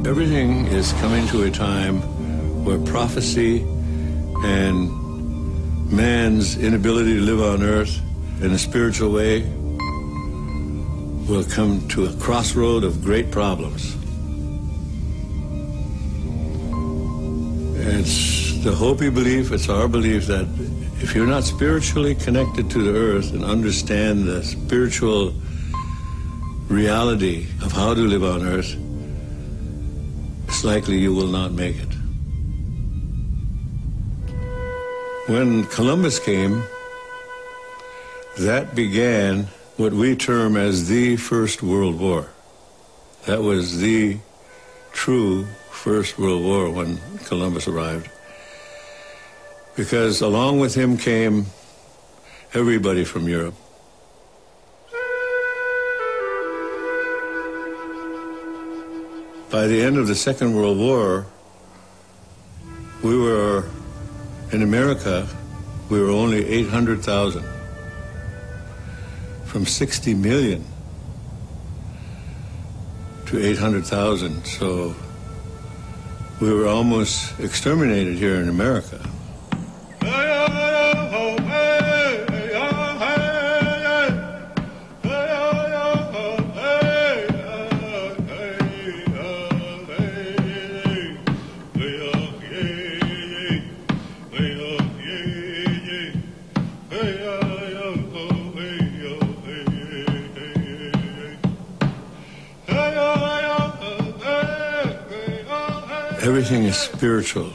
Everything is coming to a time where prophecy and man's inability to live on earth in a spiritual way will come to a crossroad of great problems. It's the Hopi belief, it's our belief that if you're not spiritually connected to the earth and understand the spiritual reality of how to live on earth, it's likely you will not make it. When Columbus came, that began what we term as the First World War. That was the true First World War when Columbus arrived. Because along with him came everybody from Europe. By the end of the Second World War, we were, in America, we were only 800,000. From 60 million to 800,000, so we were almost exterminated here in America. Everything is spiritual.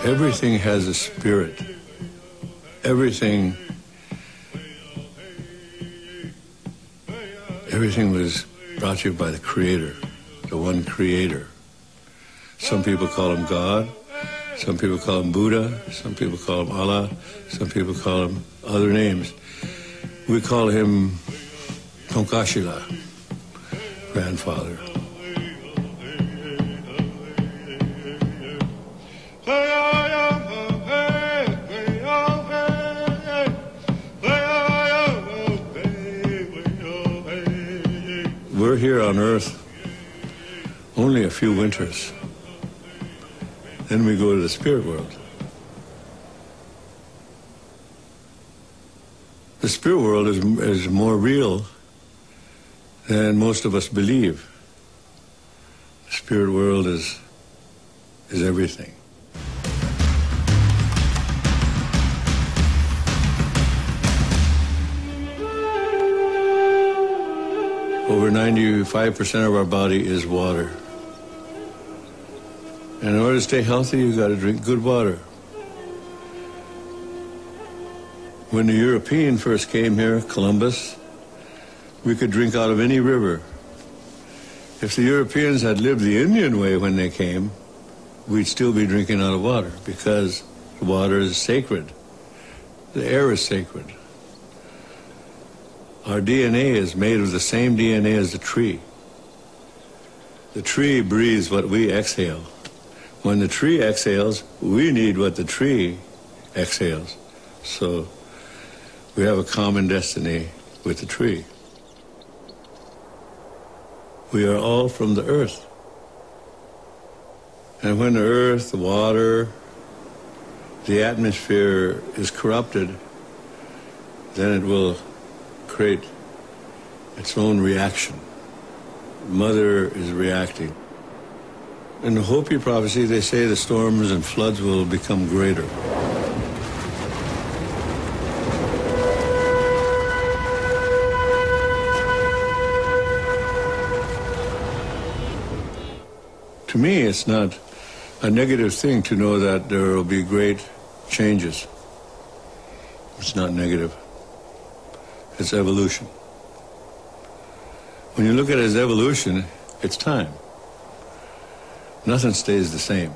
Everything has a spirit. Everything was brought to you by the Creator, the one Creator. Some people call him God, some people call him Buddha, some people call him Allah, some people call him other names. We call him Tonkashila, grandfather. We're here on Earth only a few winters. Then we go to the spirit world. The spirit world is more real than most of us believe. The spirit world is everything. Over 95% of our body is water. And in order to stay healthy, you've got to drink good water. When the European first came here, Columbus, we could drink out of any river. If the Europeans had lived the Indian way when they came, we'd still be drinking out of water because the water is sacred. The air is sacred. Our DNA is made of the same DNA as the tree. The tree breathes what we exhale. When the tree exhales, we need what the tree exhales. So we have a common destiny with the tree. We are all from the earth. And when the earth, the water, the atmosphere is corrupted, then it will create its own reaction. Mother is reacting. In the Hopi prophecy, they say the storms and floods will become greater. To me, it's not a negative thing to know that there will be great changes. It's not negative. It's evolution. When you look at it as evolution, it's time. Nothing stays the same.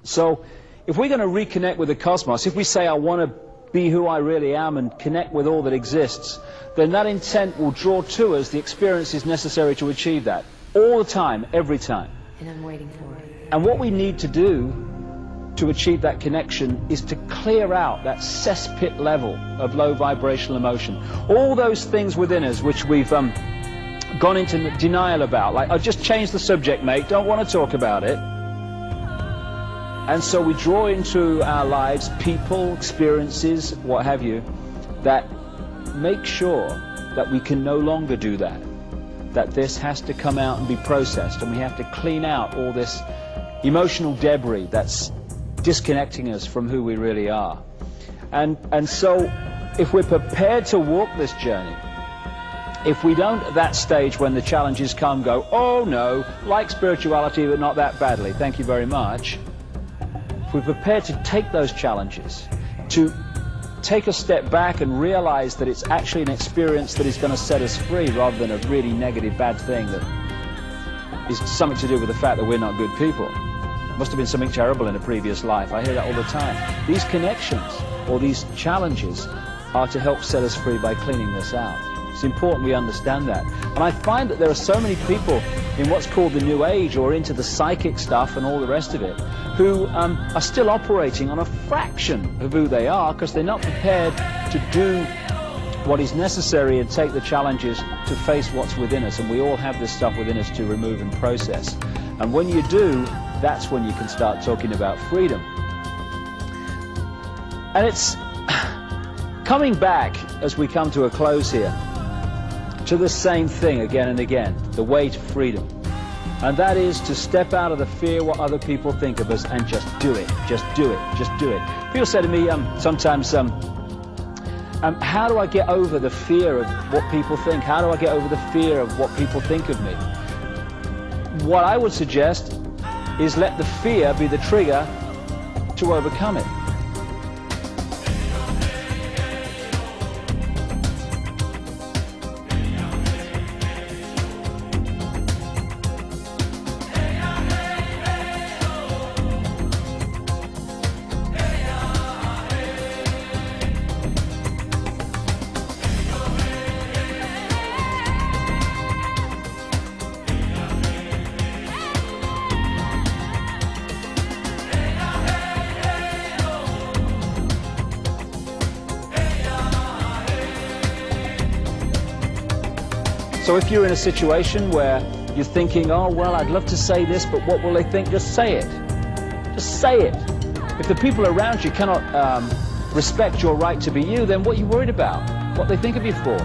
So, if we're going to reconnect with the cosmos, if we say, I want to be who I really am and connect with all that exists, then that intent will draw to us the experiences necessary to achieve that. All the time, every time. And I'm waiting for it. And what we need to do to achieve that connection is to clear out that cesspit level of low vibrational emotion. All those things within us which we've gone into denial about. Like, I've just changed the subject, mate, don't want to talk about it. And so we draw into our lives people, experiences, what have you, that make sure that we can no longer do that. That this has to come out and be processed, and we have to clean out all this emotional debris that's disconnecting us from who we really are. And so if we're prepared to walk this journey, if we don't at that stage when the challenges come go, oh no, like spirituality but not that badly, thank you very much. If we're prepared to take those challenges, to take a step back and realize that it's actually an experience that is going to set us free rather than a really negative bad thing that is something to do with the fact that we're not good people. Must have been something terrible in a previous life. I hear that all the time. These connections or these challenges are to help set us free by cleaning this out. It's important we understand that. And I find that there are so many people in what's called the New Age or into the psychic stuff and all the rest of it who are still operating on a fraction of who they are because they're not prepared to do what is necessary and take the challenges to face what's within us. And we all have this stuff within us to remove and process. And when you do, that's when you can start talking about freedom. And it's coming back, as we come to a close here, to the same thing again and again, the way to freedom. And that is to step out of the fear what other people think of us and just do it, just do it, just do it. People say to me sometimes, how do I get over the fear of what people think? How do I get over the fear of what people think of me? What I would suggest is let the fear be the trigger to overcome it. So if you're in a situation where you're thinking, oh, well, I'd love to say this, but what will they think? Just say it. Just say it. If the people around you cannot respect your right to be you, then what are you worried about? What they think of you for?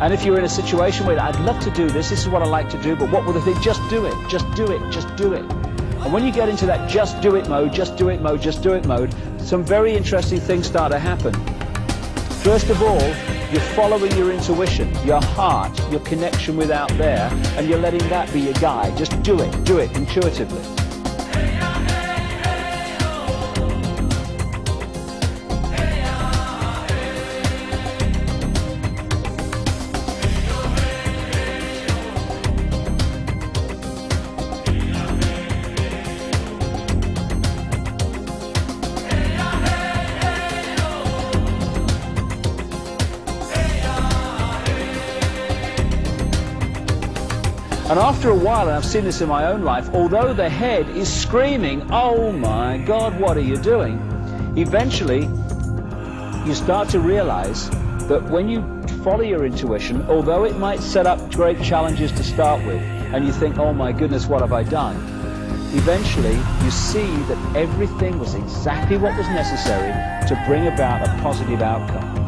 And if you're in a situation where I'd love to do this, this is what I like to do, but what will they think? Just do it. Just do it. Just do it. And when you get into that just do it mode, just do it mode, just do it mode, some very interesting things start to happen. First of all, you're following your intuition, your heart, your connection with out there, and you're letting that be your guide. Just do it intuitively. And after a while, and I've seen this in my own life, although the head is screaming, oh my God, what are you doing? Eventually, you start to realize that when you follow your intuition, although it might set up great challenges to start with, and you think, oh my goodness, what have I done? Eventually, you see that everything was exactly what was necessary to bring about a positive outcome.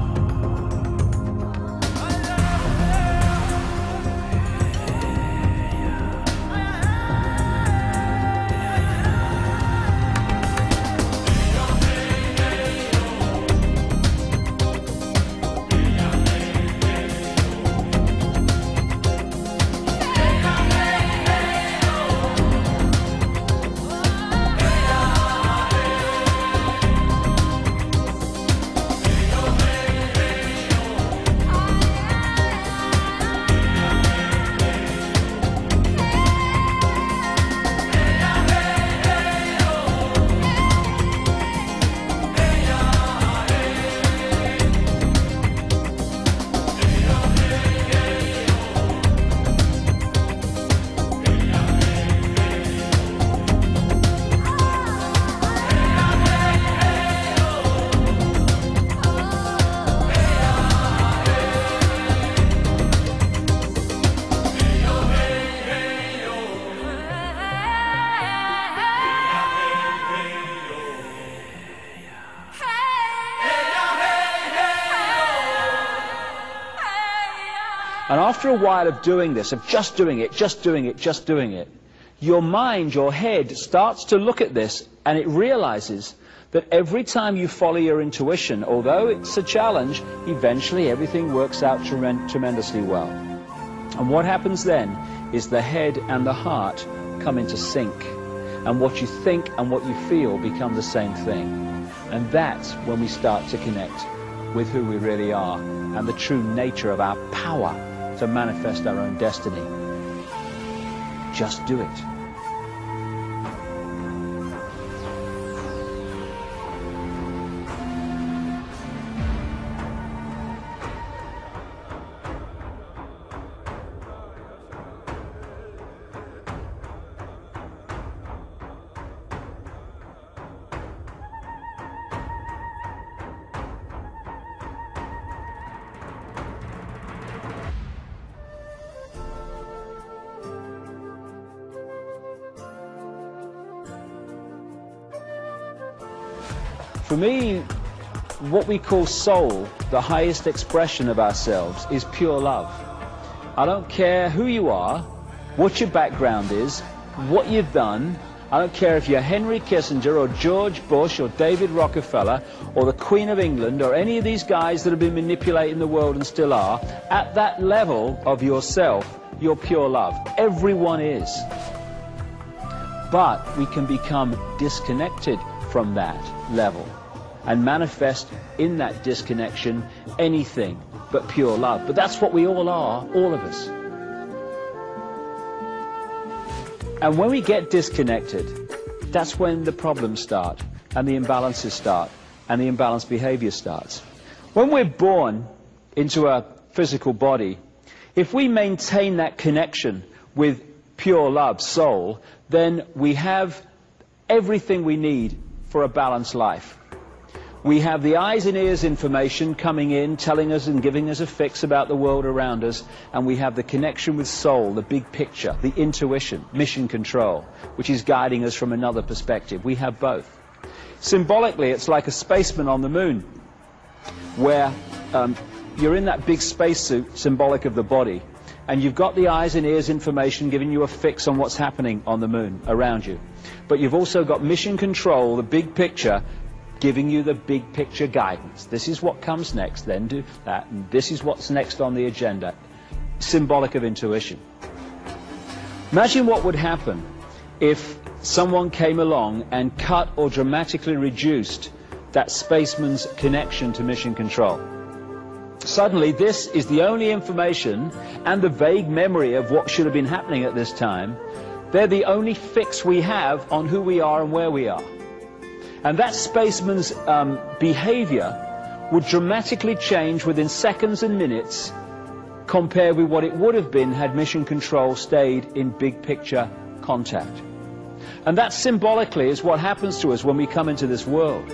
And after a while of doing this, of just doing it, just doing it, just doing it, your mind, your head starts to look at this, and it realizes that every time you follow your intuition, although it's a challenge, eventually everything works out tremendously well. And what happens then is the head and the heart come into sync. And what you think and what you feel become the same thing. And that's when we start to connect with who we really are and the true nature of our power to manifest our own destiny. Just do it. For me, what we call soul, the highest expression of ourselves, is pure love. I don't care who you are, what your background is, what you've done. I don't care if you're Henry Kissinger or George Bush or David Rockefeller or the Queen of England or any of these guys that have been manipulating the world and still are. At that level of yourself, you're pure love. Everyone is. But we can become disconnected from that level and manifest in that disconnection anything but pure love. But that's what we all are, all of us. And when we get disconnected, that's when the problems start and the imbalances start and the imbalanced behavior starts. When we're born into a physical body, if we maintain that connection with pure love, soul, then we have everything we need for a balanced life. We have the eyes and ears information coming in, telling us and giving us a fix about the world around us, and we have the connection with soul, the big picture, the intuition, mission control, which is guiding us from another perspective. We have both. Symbolically, it's like a spaceman on the moon, where you're in that big spacesuit, symbolic of the body, and you've got the eyes and ears information giving you a fix on what's happening on the moon around you. But you've also got mission control, the big picture, giving you the big picture guidance. This is what comes next, then do that, and this is what's next on the agenda. Symbolic of intuition. Imagine what would happen if someone came along and cut or dramatically reduced that spaceman's connection to mission control. Suddenly, this is the only information and the vague memory of what should have been happening at this time. They're the only fix we have on who we are and where we are. And that spaceman's behavior would dramatically change within seconds and minutes compared with what it would have been had mission control stayed in big picture contact. And that symbolically is what happens to us when we come into this world.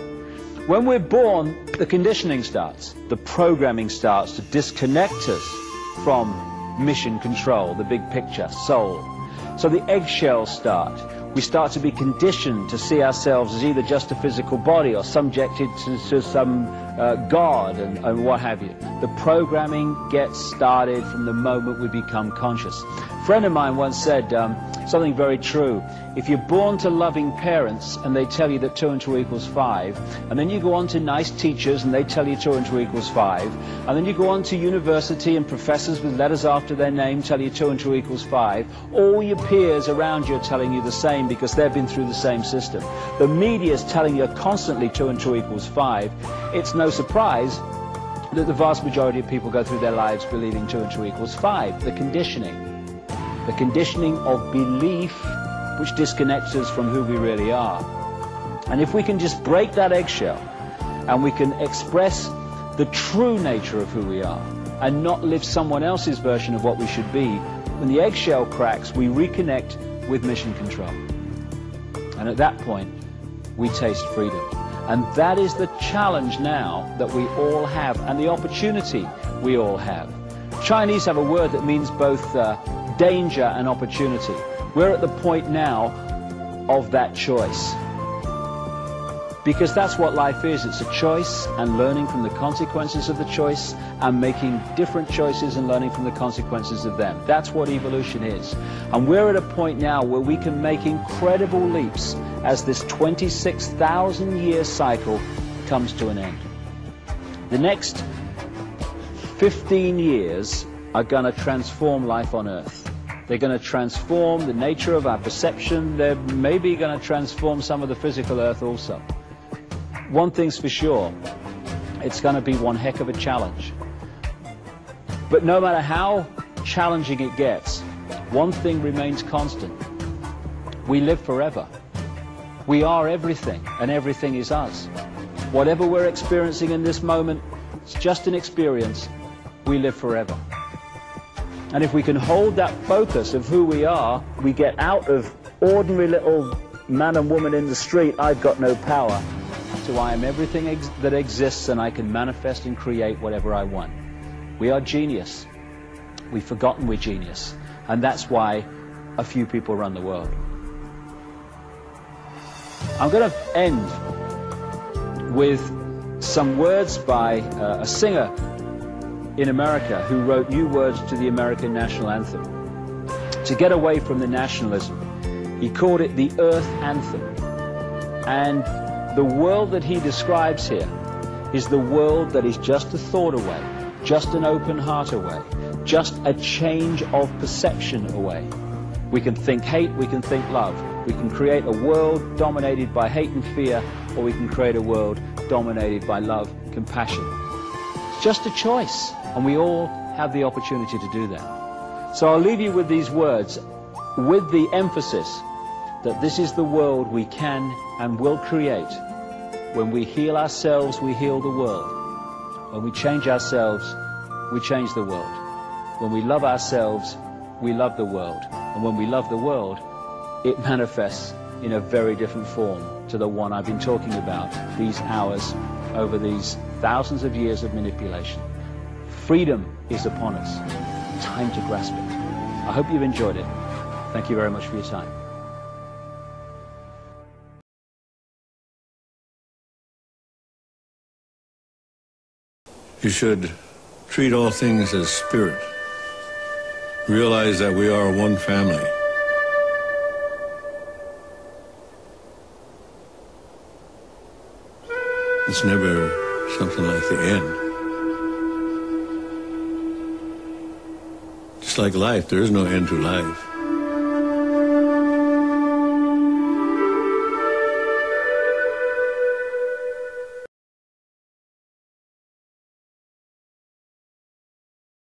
When we're born, the conditioning starts, the programming starts to disconnect us from mission control, the big picture, soul. So the eggshells start. We start to be conditioned to see ourselves as either just a physical body or subjected to some God and what have you. The programming gets started from the moment we become conscious. A friend of mine once said something very true. If you're born to loving parents and they tell you that 2 and 2 equals 5, and then you go on to nice teachers and they tell you 2 and 2 equals 5, and then you go on to university and professors with letters after their name tell you 2 and 2 equals 5, all your peers around you are telling you the same because they've been through the same system. The media is telling you constantly 2 and 2 equals 5. It's no surprise that the vast majority of people go through their lives believing 2 and 2 equals 5. The conditioning of belief which disconnects us from who we really are. And if we can just break that eggshell and we can express the true nature of who we are and not live someone else's version of what we should be, when the eggshell cracks, we reconnect with mission control. And at that point, we taste freedom. And that is the challenge now that we all have and the opportunity we all have. Chinese have a word that means both danger and opportunity. We're at the point now of that choice. Because that's what life is. It's a choice and learning from the consequences of the choice and making different choices and learning from the consequences of them. That's what evolution is. And we're at a point now where we can make incredible leaps as this 26,000-year cycle comes to an end. The next 15 years are going to transform life on Earth. They're going to transform the nature of our perception. They're maybe going to transform some of the physical Earth also. One thing's for sure, it's going to be one heck of a challenge. But no matter how challenging it gets, one thing remains constant. We live forever. We are everything, and everything is us. Whatever we're experiencing in this moment, it's just an experience. We live forever. And if we can hold that focus of who we are, we get out of ordinary little man and woman in the street, I've got no power, to I am everything that exists and I can manifest and create whatever I want. We are genius. We've forgotten we're genius. And that's why a few people run the world. I'm going to end with some words by a singer in America who wrote new words to the American national anthem. To get away from the nationalism, he called it the Earth Anthem. And the world that he describes here is the world that is just a thought away, just an open heart away, just a change of perception away. We can think hate, we can think love. We can create a world dominated by hate and fear, or we can create a world dominated by love, compassion. It's just a choice, and we all have the opportunity to do that. So I'll leave you with these words, with the emphasis that this is the world we can and will create. When we heal ourselves, we heal the world. When we change ourselves, we change the world. When we love ourselves, we love the world. And when we love the world, it manifests in a very different form to the one I've been talking about these hours over these thousands of years of manipulation. Freedom is upon us. Time to grasp it. I hope you've enjoyed it. Thank you very much for your time. You should treat all things as spirit. Realize that we are one family. It's never something like the end. Just like life, there is no end to life.